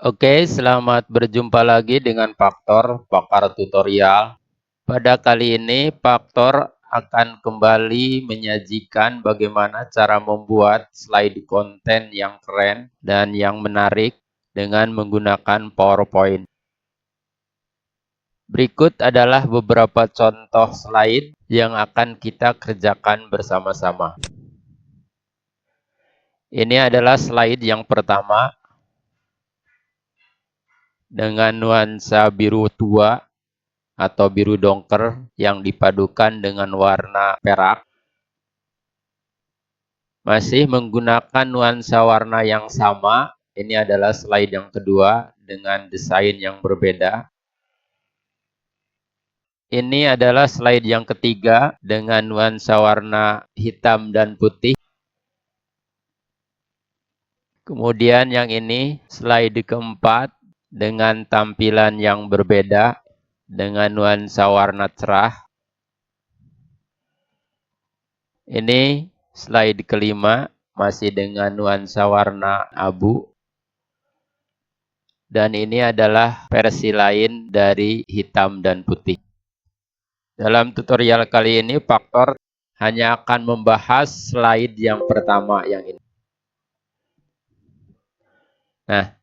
Oke, selamat berjumpa lagi dengan pakar tutorial. Pada kali ini, Paktor akan kembali menyajikan bagaimana cara membuat slide konten yang keren dan yang menarik dengan menggunakan PowerPoint. Berikut adalah beberapa contoh slide yang akan kita kerjakan bersama-sama. Ini adalah slide yang pertama dengan nuansa biru tua atau biru dongker yang dipadukan dengan warna perak. Masih menggunakan nuansa warna yang sama. Ini adalah slide yang kedua dengan desain yang berbeda. Ini adalah slide yang ketiga dengan nuansa warna hitam dan putih. Kemudian yang ini slide keempat dengan tampilan yang berbeda dengan nuansa warna cerah. Ini slide kelima masih dengan nuansa warna abu. Dan ini adalah versi lain dari hitam dan putih. Dalam tutorial kali ini, Paktor hanya akan membahas slide yang pertama yang ini. Nah,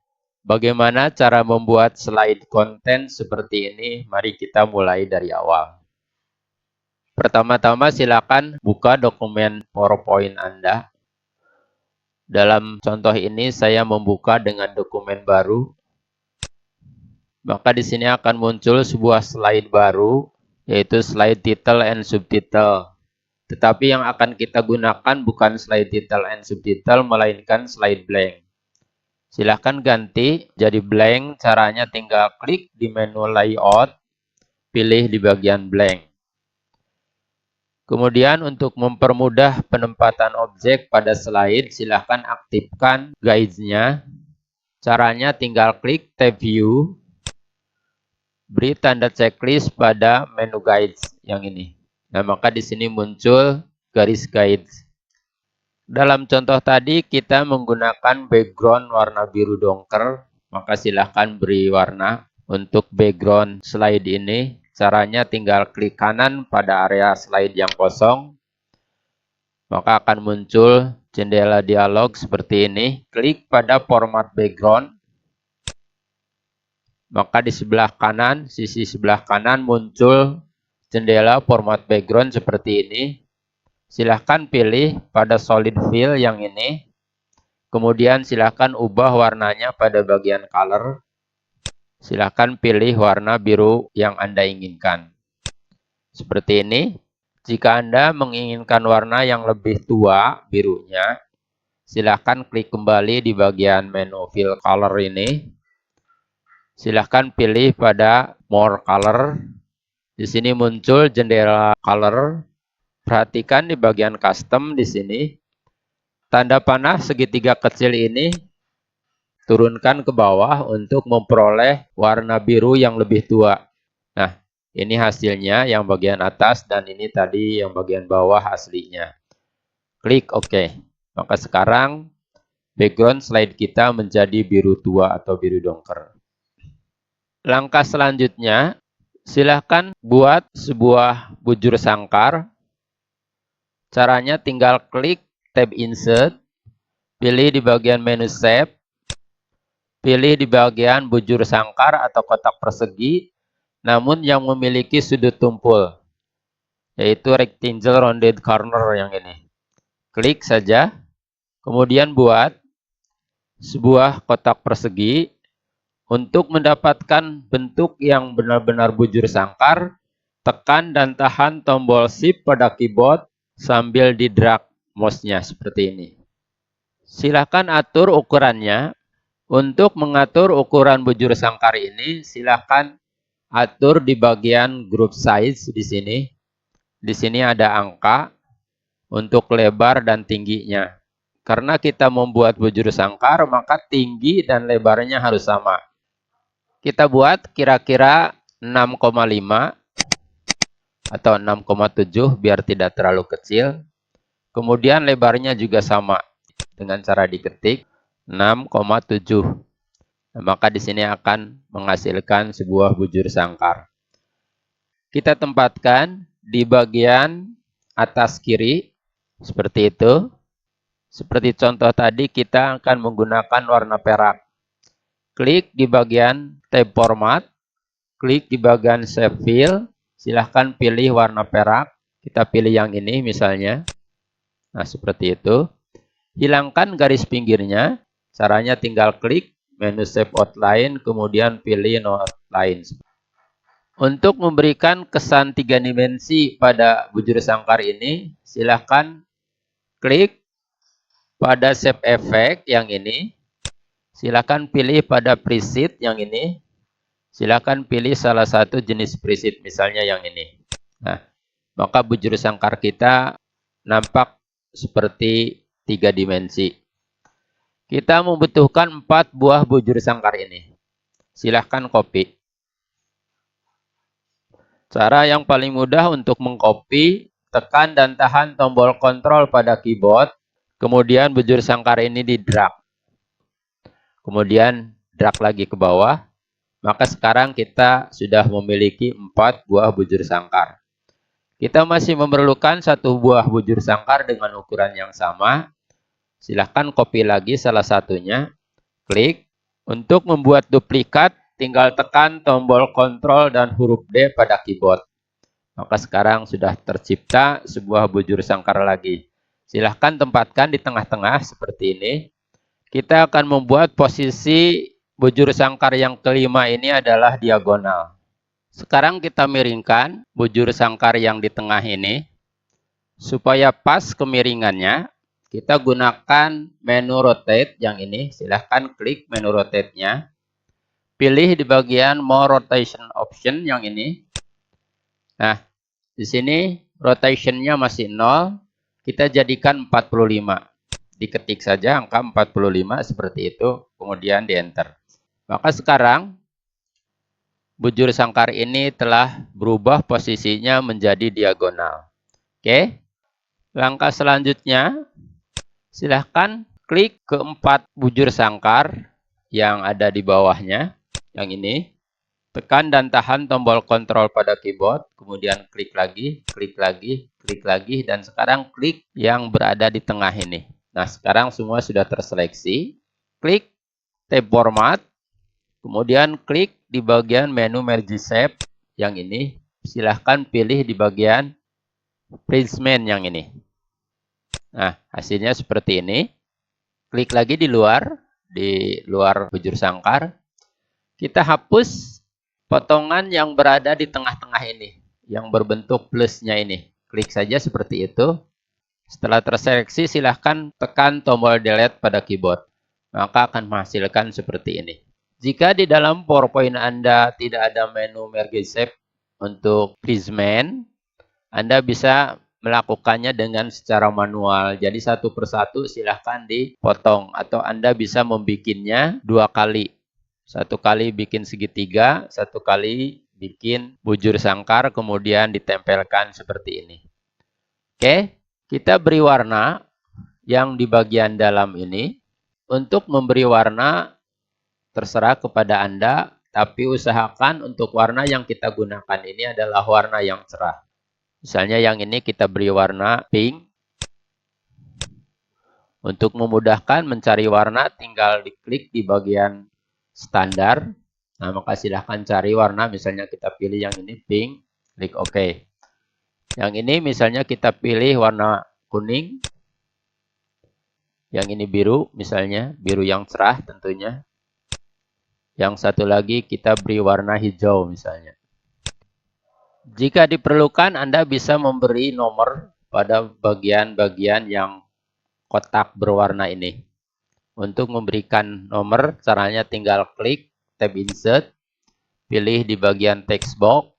bagaimana cara membuat slide konten seperti ini? Mari kita mulai dari awal. Pertama-tama silakan buka dokumen PowerPoint Anda. Dalam contoh ini saya membuka dengan dokumen baru. Maka di sini akan muncul sebuah slide baru, yaitu slide title and subtitle. Tetapi yang akan kita gunakan bukan slide title and subtitle, melainkan slide blank. Silahkan ganti jadi blank, caranya tinggal klik di menu layout, pilih di bagian blank. Kemudian untuk mempermudah penempatan objek pada slide, silahkan aktifkan guides-nya. Caranya tinggal klik tab view, beri tanda checklist pada menu guides yang ini. Nah, maka di sini muncul garis guides. Dalam contoh tadi kita menggunakan background warna biru dongker, maka silahkan beri warna. Untuk background slide ini, caranya tinggal klik kanan pada area slide yang kosong, maka akan muncul jendela dialog seperti ini. Klik pada format background. Maka di sebelah kanan, sisi sebelah kanan muncul jendela format background seperti ini. Silahkan pilih pada solid fill yang ini. Kemudian silahkan ubah warnanya pada bagian color. Silahkan pilih warna biru yang Anda inginkan. Seperti ini. Jika Anda menginginkan warna yang lebih tua birunya, silahkan klik kembali di bagian menu fill color ini. Silahkan pilih pada more color. Di sini muncul jendela color. Perhatikan di bagian custom di sini. Tanda panah segitiga kecil ini turunkan ke bawah untuk memperoleh warna biru yang lebih tua. Nah, ini hasilnya yang bagian atas dan ini tadi yang bagian bawah aslinya. Klik OK. Maka sekarang background slide kita menjadi biru tua atau biru dongker. Langkah selanjutnya, silahkan buat sebuah bujur sangkar. Caranya tinggal klik tab Insert, pilih di bagian menu Shape, pilih di bagian bujur sangkar atau kotak persegi, namun yang memiliki sudut tumpul, yaitu rectangle rounded corner yang ini. Klik saja, kemudian buat sebuah kotak persegi. Untuk mendapatkan bentuk yang benar-benar bujur sangkar, tekan dan tahan tombol Shift pada keyboard sambil di-drag mouse-nya seperti ini. Silakan atur ukurannya. Untuk mengatur ukuran bujur sangkar ini, silakan atur di bagian group size di sini. Di sini ada angka untuk lebar dan tingginya. Karena kita membuat bujur sangkar, maka tinggi dan lebarnya harus sama. Kita buat kira-kira 6,5 atau 6,7 biar tidak terlalu kecil. Kemudian lebarnya juga sama dengan cara diketik 6,7. Nah, maka di sini akan menghasilkan sebuah bujur sangkar. Kita tempatkan di bagian atas kiri, seperti itu. Seperti contoh tadi, kita akan menggunakan warna perak. Klik di bagian tab format, klik di bagian shape fill, silahkan pilih warna perak. Kita pilih yang ini misalnya. Nah, seperti itu. Hilangkan garis pinggirnya. Caranya tinggal klik menu shape outline, kemudian pilih no outline. Untuk memberikan kesan 3 dimensi pada bujur sangkar ini, silahkan klik pada shape effect yang ini. Silahkan pilih pada preset yang ini. Silahkan pilih salah satu jenis preset, misalnya yang ini. Nah, maka bujur sangkar kita nampak seperti 3 dimensi. Kita membutuhkan 4 buah bujur sangkar ini. Silahkan copy. Cara yang paling mudah untuk mengcopy, tekan dan tahan tombol kontrol pada keyboard. Kemudian bujur sangkar ini di drag. Kemudian drag lagi ke bawah. Maka sekarang kita sudah memiliki 4 buah bujur sangkar. Kita masih memerlukan 1 buah bujur sangkar dengan ukuran yang sama. Silahkan copy lagi salah satunya. Klik. Untuk membuat duplikat, tinggal tekan tombol kontrol dan huruf D pada keyboard. Maka sekarang sudah tercipta sebuah bujur sangkar lagi. Silahkan tempatkan di tengah-tengah seperti ini. Kita akan membuat posisi bujur sangkar yang kelima ini adalah diagonal. Sekarang kita miringkan bujur sangkar yang di tengah ini. Supaya pas kemiringannya, kita gunakan menu rotate yang ini. Silahkan klik menu rotate-nya. Pilih di bagian more rotation option yang ini. Nah, di sini rotation-nya masih 0. Kita jadikan 45. Diketik saja angka 45 seperti itu. Kemudian di enter. Maka sekarang bujur sangkar ini telah berubah posisinya menjadi diagonal. Oke. Langkah selanjutnya, silahkan klik keempat bujur sangkar yang ada di bawahnya, yang ini. Tekan dan tahan tombol kontrol pada keyboard, kemudian klik lagi, klik lagi, klik lagi, dan sekarang klik yang berada di tengah ini. Nah, sekarang semua sudah terseleksi. Klik tab format, kemudian klik di bagian menu merge shape yang ini. Silahkan pilih di bagian placement yang ini. Nah, hasilnya seperti ini. Klik lagi di luar bujur sangkar. Kita hapus potongan yang berada di tengah-tengah ini, yang berbentuk plusnya ini. Klik saja seperti itu. Setelah terseleksi, silahkan tekan tombol delete pada keyboard. Maka akan menghasilkan seperti ini. Jika di dalam PowerPoint Anda tidak ada menu merge shape untuk placement, Anda bisa melakukannya dengan secara manual. Jadi satu persatu silahkan dipotong. Atau Anda bisa membikinnya 2 kali. 1 kali bikin segitiga, 1 kali bikin bujur sangkar, kemudian ditempelkan seperti ini. Oke, kita beri warna yang di bagian dalam ini. Untuk memberi warna terserah kepada Anda, tapi usahakan untuk warna yang kita gunakan ini adalah warna yang cerah. Misalnya yang ini kita beri warna pink. Untuk memudahkan mencari warna, tinggal diklik di bagian standar. Nah, maka silahkan cari warna, misalnya kita pilih yang ini pink, klik OK. Yang ini misalnya kita pilih warna kuning. Yang ini biru, misalnya biru yang cerah tentunya. Yang satu lagi kita beri warna hijau misalnya. Jika diperlukan, Anda bisa memberi nomor pada bagian-bagian yang kotak berwarna ini. Untuk memberikan nomor, caranya tinggal klik tab insert, pilih di bagian text box,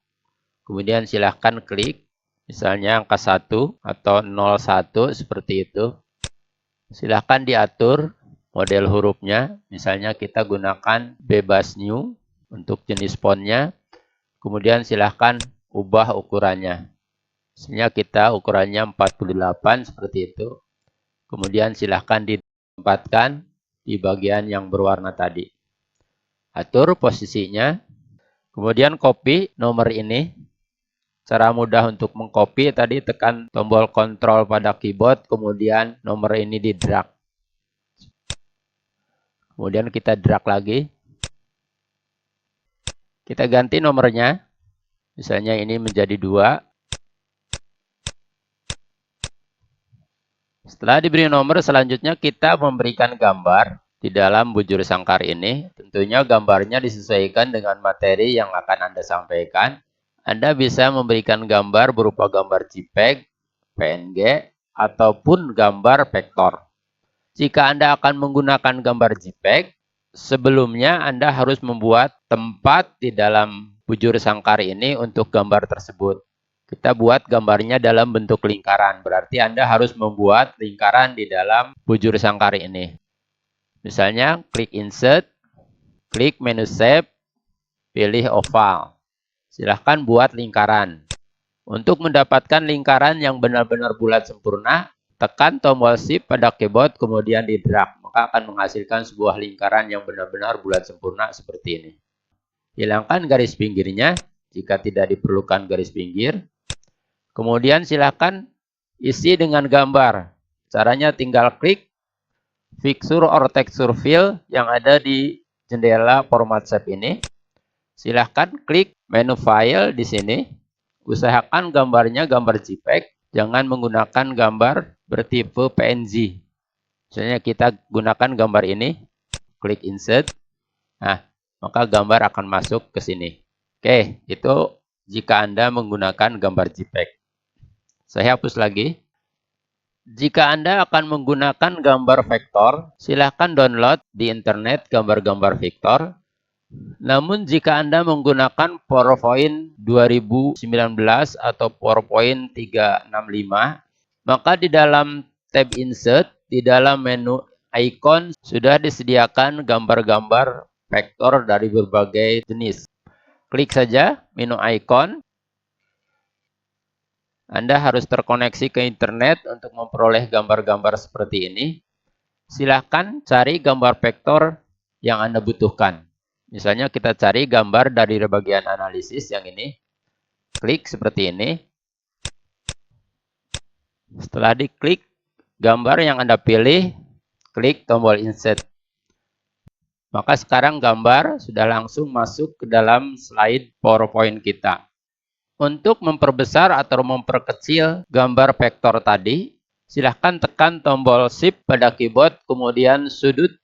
kemudian silahkan klik, misalnya angka 1 atau 01 seperti itu. Silahkan diatur model hurufnya, misalnya kita gunakan bebas new untuk jenis fontnya, kemudian silahkan ubah ukurannya. Misalnya kita ukurannya 48 seperti itu. Kemudian silahkan ditempatkan di bagian yang berwarna tadi. Atur posisinya. Kemudian copy nomor ini. Cara mudah untuk mengcopy tadi tekan tombol kontrol pada keyboard, kemudian nomor ini di drag. Kemudian kita drag lagi. Kita ganti nomornya. Misalnya ini menjadi 2. Setelah diberi nomor, selanjutnya kita memberikan gambar di dalam bujur sangkar ini. Tentunya gambarnya disesuaikan dengan materi yang akan Anda sampaikan. Anda bisa memberikan gambar berupa gambar JPEG, PNG, ataupun gambar vektor. Jika Anda akan menggunakan gambar JPEG, sebelumnya Anda harus membuat tempat di dalam bujur sangkar ini untuk gambar tersebut. Kita buat gambarnya dalam bentuk lingkaran. Berarti Anda harus membuat lingkaran di dalam bujur sangkar ini. Misalnya, klik Insert, klik menu Shape, pilih Oval. Silahkan buat lingkaran. Untuk mendapatkan lingkaran yang benar-benar bulat sempurna, tekan tombol Shift pada keyboard, kemudian di drag. Maka akan menghasilkan sebuah lingkaran yang benar-benar bulat sempurna seperti ini. Hilangkan garis pinggirnya jika tidak diperlukan garis pinggir. Kemudian silakan isi dengan gambar. Caranya tinggal klik Fixture or Texture Fill yang ada di jendela Format Shape ini. Silahkan klik menu File di sini. Usahakan gambarnya gambar JPEG. Jangan menggunakan gambar bertipe PNG. Misalnya kita gunakan gambar ini. Klik Insert. Nah, maka gambar akan masuk ke sini. Oke, itu jika Anda menggunakan gambar JPEG. Saya hapus lagi. Jika Anda akan menggunakan gambar vektor, silahkan download di internet gambar-gambar vektor. Namun jika Anda menggunakan PowerPoint 2019 atau PowerPoint 365, maka di dalam tab Insert, di dalam menu icon, sudah disediakan gambar-gambar vektor dari berbagai jenis. Klik saja menu icon. Anda harus terkoneksi ke internet untuk memperoleh gambar-gambar seperti ini. Silahkan cari gambar vektor yang Anda butuhkan. Misalnya kita cari gambar dari bagian analisis yang ini. Klik seperti ini. Setelah diklik gambar yang Anda pilih, klik tombol Insert. Maka sekarang gambar sudah langsung masuk ke dalam slide PowerPoint kita. Untuk memperbesar atau memperkecil gambar vektor tadi, silahkan tekan tombol Shift pada keyboard, kemudian sudut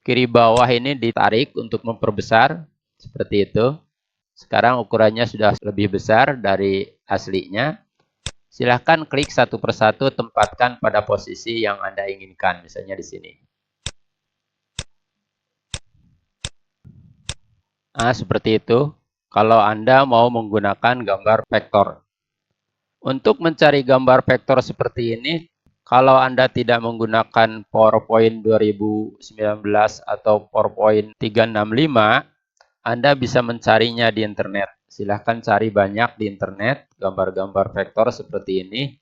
kiri bawah ini ditarik untuk memperbesar, seperti itu. Sekarang ukurannya sudah lebih besar dari aslinya. Silahkan klik satu persatu, tempatkan pada posisi yang Anda inginkan, misalnya di sini. Nah, seperti itu. Kalau Anda mau menggunakan gambar vektor. Untuk mencari gambar vektor seperti ini, kalau Anda tidak menggunakan PowerPoint 2019 atau PowerPoint 365, Anda bisa mencarinya di internet. Silahkan cari banyak di internet gambar-gambar vektor seperti ini.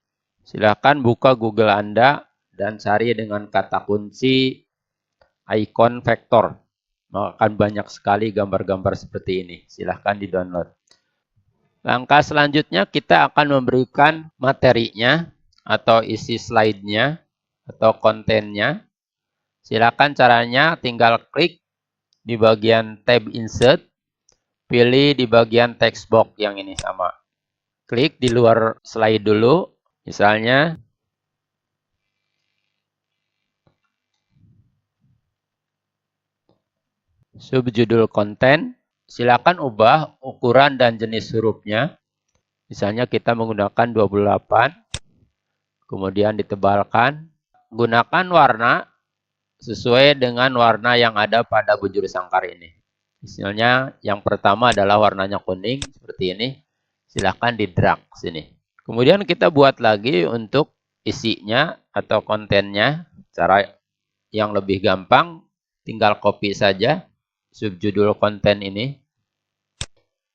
Silahkan buka Google Anda dan cari dengan kata kunci icon vektor. Akan banyak sekali gambar-gambar seperti ini. Silahkan di-download. Langkah selanjutnya kita akan memberikan materinya atau isi slide-nya atau kontennya. Silahkan caranya tinggal klik di bagian tab Insert. Pilih di bagian text box yang ini sama. Klik di luar slide dulu. Misalnya subjudul konten, silakan ubah ukuran dan jenis hurufnya. Misalnya kita menggunakan 28, kemudian ditebalkan. Gunakan warna sesuai dengan warna yang ada pada bujur sangkar ini. Misalnya yang pertama adalah warnanya kuning, seperti ini. Silakan di drag sini. Kemudian kita buat lagi untuk isinya atau kontennya. Cara yang lebih gampang, tinggal copy saja subjudul konten ini.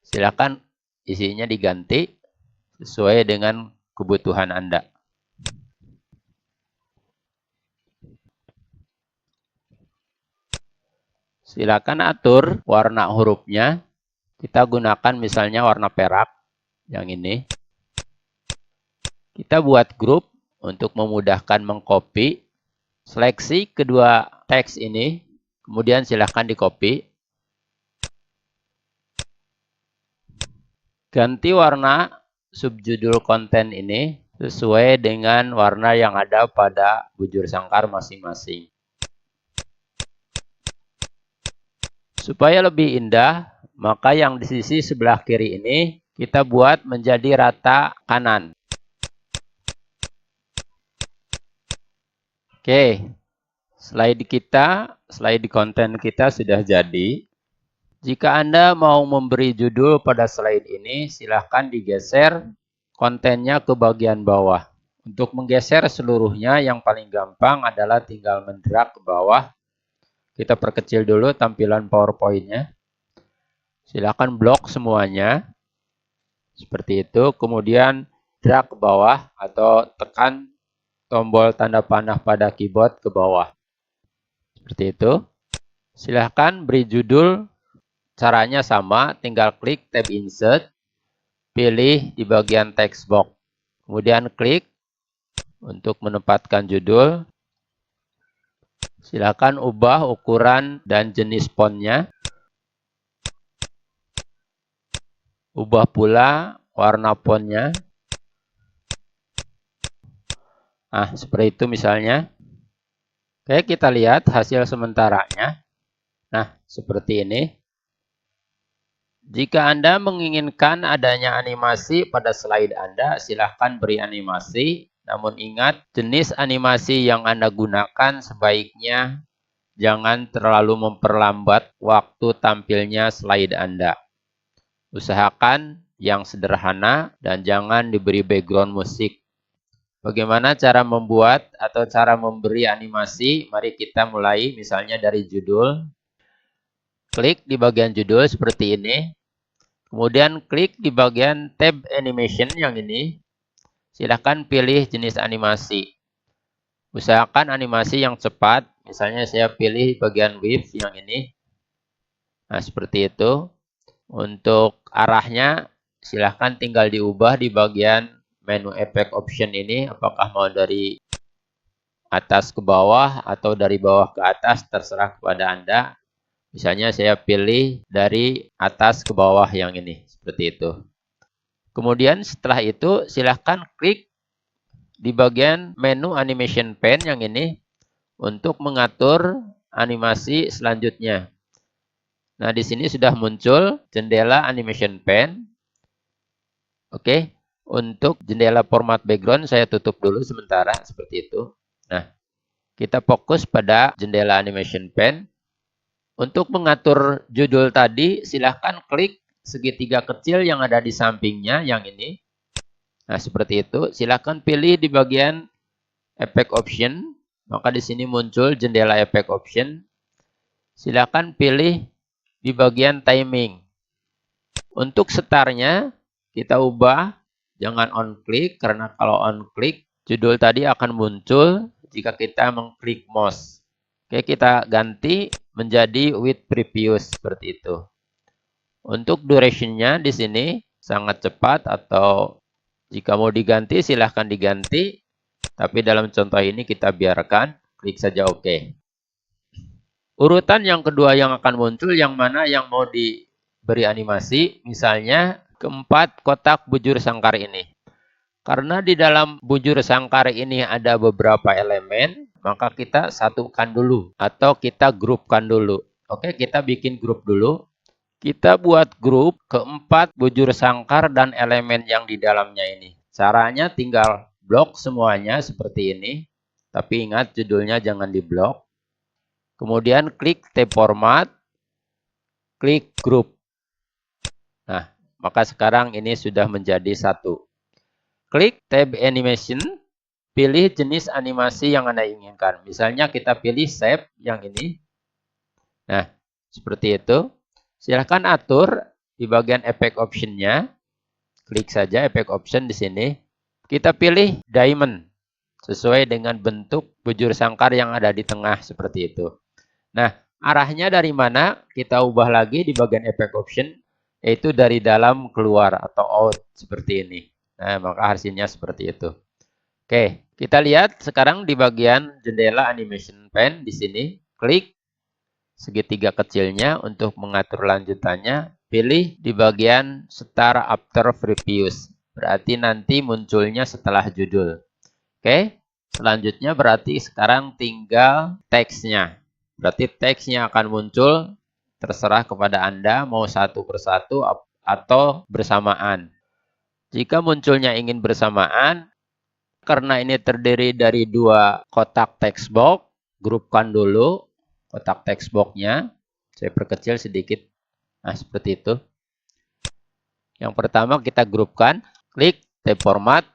Silakan isinya diganti sesuai dengan kebutuhan Anda. Silakan atur warna hurufnya. Kita gunakan misalnya warna perak yang ini. Kita buat grup untuk memudahkan mengcopy. Seleksi kedua teks ini, kemudian silakan di-copy. Ganti warna subjudul konten ini sesuai dengan warna yang ada pada bujur sangkar masing-masing. Supaya lebih indah, maka yang di sisi sebelah kiri ini kita buat menjadi rata kanan. Oke, slide konten kita sudah jadi. Jika Anda mau memberi judul pada slide ini, silahkan digeser kontennya ke bagian bawah. Untuk menggeser seluruhnya, yang paling gampang adalah tinggal mendrag ke bawah. Kita perkecil dulu tampilan PowerPoint-nya. Silahkan blok semuanya. Seperti itu. Kemudian drag ke bawah atau tekan tombol tanda panah pada keyboard ke bawah. Seperti itu. Silahkan beri judul. Caranya sama, tinggal klik tab insert, pilih di bagian text box. Kemudian klik untuk menempatkan judul. Silakan ubah ukuran dan jenis fontnya. Ubah pula warna fontnya. Nah, seperti itu misalnya. Oke, kita lihat hasil sementaranya. Nah, seperti ini. Jika Anda menginginkan adanya animasi pada slide Anda, silahkan beri animasi. Namun ingat, jenis animasi yang Anda gunakan sebaiknya jangan terlalu memperlambat waktu tampilnya slide Anda. Usahakan yang sederhana dan jangan diberi background musik. Bagaimana cara membuat atau cara memberi animasi? Mari kita mulai misalnya dari judul. Klik di bagian judul seperti ini. Kemudian klik di bagian tab animation yang ini. Silahkan pilih jenis animasi. Usahakan animasi yang cepat. Misalnya saya pilih bagian wave yang ini. Nah, seperti itu. Untuk arahnya silahkan tinggal diubah di bagian menu effect option ini. Apakah mau dari atas ke bawah atau dari bawah ke atas, terserah kepada Anda. Misalnya saya pilih dari atas ke bawah yang ini. Seperti itu. Kemudian setelah itu silahkan klik di bagian menu animation pane yang ini untuk mengatur animasi selanjutnya. Nah, di sini sudah muncul jendela animation pane. Oke, untuk jendela format background saya tutup dulu sementara seperti itu. Nah, kita fokus pada jendela animation pane. Untuk mengatur judul tadi, silahkan klik segitiga kecil yang ada di sampingnya yang ini. Nah, seperti itu. Silahkan pilih di bagian effect option. Maka di sini muncul jendela effect option. Silahkan pilih di bagian timing. Untuk startnya kita ubah, jangan on click, karena kalau on click judul tadi akan muncul jika kita mengklik mouse. Oke, kita ganti menjadi with previous seperti itu. Untuk durationnya di sini sangat cepat, atau jika mau diganti silahkan diganti. Tapi dalam contoh ini kita biarkan, klik saja OK. Urutan yang kedua yang akan muncul yang mana yang mau diberi animasi, misalnya keempat kotak bujur sangkar ini. Karena di dalam bujur sangkar ini ada beberapa elemen, maka kita satukan dulu atau kita grupkan dulu. Oke, kita bikin grup dulu. Kita buat grup keempat bujur sangkar dan elemen yang di dalamnya ini. Caranya tinggal blok semuanya seperti ini. Tapi ingat judulnya jangan diblok. Kemudian klik tab format, klik grup. Nah, maka sekarang ini sudah menjadi satu. Klik tab animation, pilih jenis animasi yang Anda inginkan. Misalnya kita pilih shape yang ini. Nah, seperti itu. Silahkan atur di bagian effect option-nya. Klik saja effect option di sini. Kita pilih diamond sesuai dengan bentuk bujur sangkar yang ada di tengah seperti itu. Nah, Arahnya dari mana? Kita ubah lagi di bagian effect option, yaitu dari dalam keluar atau out seperti ini. Nah, maka hasilnya seperti itu. Oke, kita lihat sekarang di bagian jendela animation pane di sini, klik segitiga kecilnya untuk mengatur lanjutannya, pilih di bagian Start After Previous. Berarti nanti munculnya setelah judul. Oke, selanjutnya berarti sekarang tinggal teksnya. Berarti teksnya akan muncul, terserah kepada Anda mau satu persatu atau bersamaan. Jika munculnya ingin bersamaan, karena ini terdiri dari dua kotak text box, grupkan dulu kotak text box-nya. Saya perkecil sedikit. Nah, seperti itu. Yang pertama kita grupkan, klik tab format,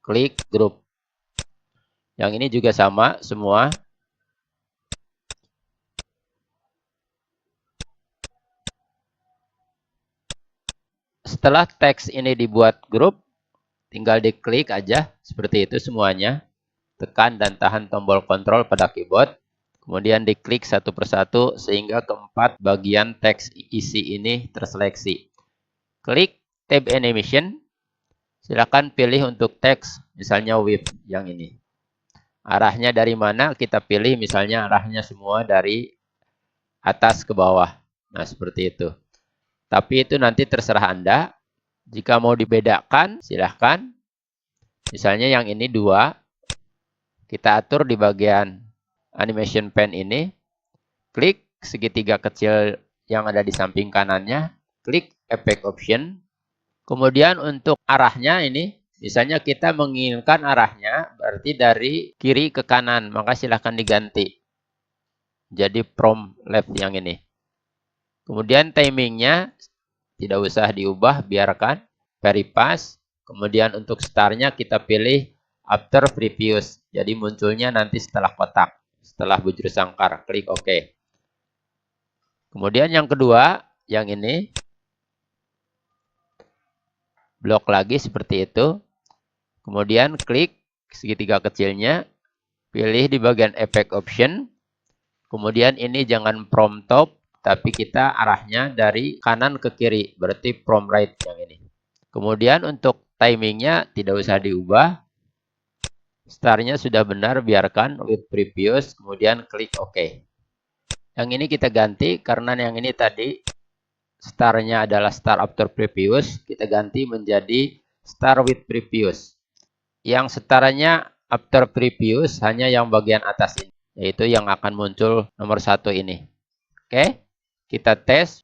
klik group. Yang ini juga sama semua. Setelah teks ini dibuat grup, tinggal diklik aja seperti itu semuanya. Tekan dan tahan tombol kontrol pada keyboard. Kemudian diklik satu persatu sehingga keempat bagian teks isi ini terseleksi. Klik tab animation. Silakan pilih untuk teks, misalnya with yang ini. Arahnya dari mana? Kita pilih misalnya arahnya semua dari atas ke bawah. Nah, seperti itu. Tapi itu nanti terserah Anda. Jika mau dibedakan, silahkan. Misalnya yang ini 2. Kita atur di bagian animation pane ini. Klik segitiga kecil yang ada di samping kanannya. Klik effect option. Kemudian untuk arahnya ini, misalnya kita menginginkan arahnya berarti dari kiri ke kanan. Maka silahkan diganti. Jadi from left yang ini. Kemudian timingnya tidak usah diubah, biarkan. Very fast. Kemudian untuk startnya kita pilih after previous. Jadi munculnya nanti setelah kotak. Setelah bujur sangkar. Klik OK. Kemudian yang kedua, yang ini. Blok lagi seperti itu. Kemudian klik segitiga kecilnya. Pilih di bagian effect option. Kemudian ini jangan from top. Tapi kita arahnya dari kanan ke kiri. Berarti from right yang ini. Kemudian untuk timingnya tidak usah diubah. Startnya sudah benar, biarkan with previous, kemudian klik OK. Yang ini kita ganti karena yang ini tadi startnya adalah start after previous, kita ganti menjadi start with previous. Yang setaranya after previous hanya yang bagian atas ini, yaitu yang akan muncul nomor 1 ini. Oke, kita tes.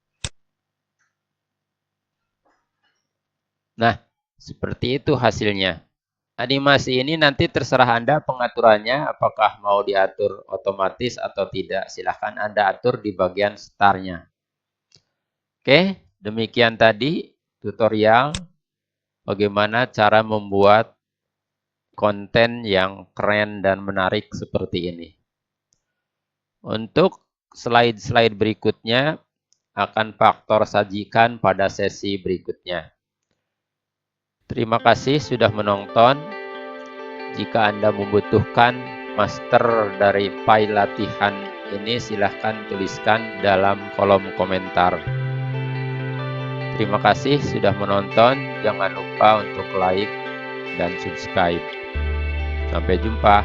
Nah, seperti itu hasilnya. Animasi ini nanti terserah Anda pengaturannya, apakah mau diatur otomatis atau tidak. Silahkan Anda atur di bagian startnya. Oke, demikian tadi tutorial bagaimana cara membuat konten yang keren dan menarik seperti ini. Untuk slide-slide berikutnya akan Faktor sajikan pada sesi berikutnya. Terima kasih sudah menonton. Jika Anda membutuhkan master dari file latihan ini, silahkan tuliskan dalam kolom komentar. Terima kasih sudah menonton. Jangan lupa untuk like dan subscribe. Sampai jumpa.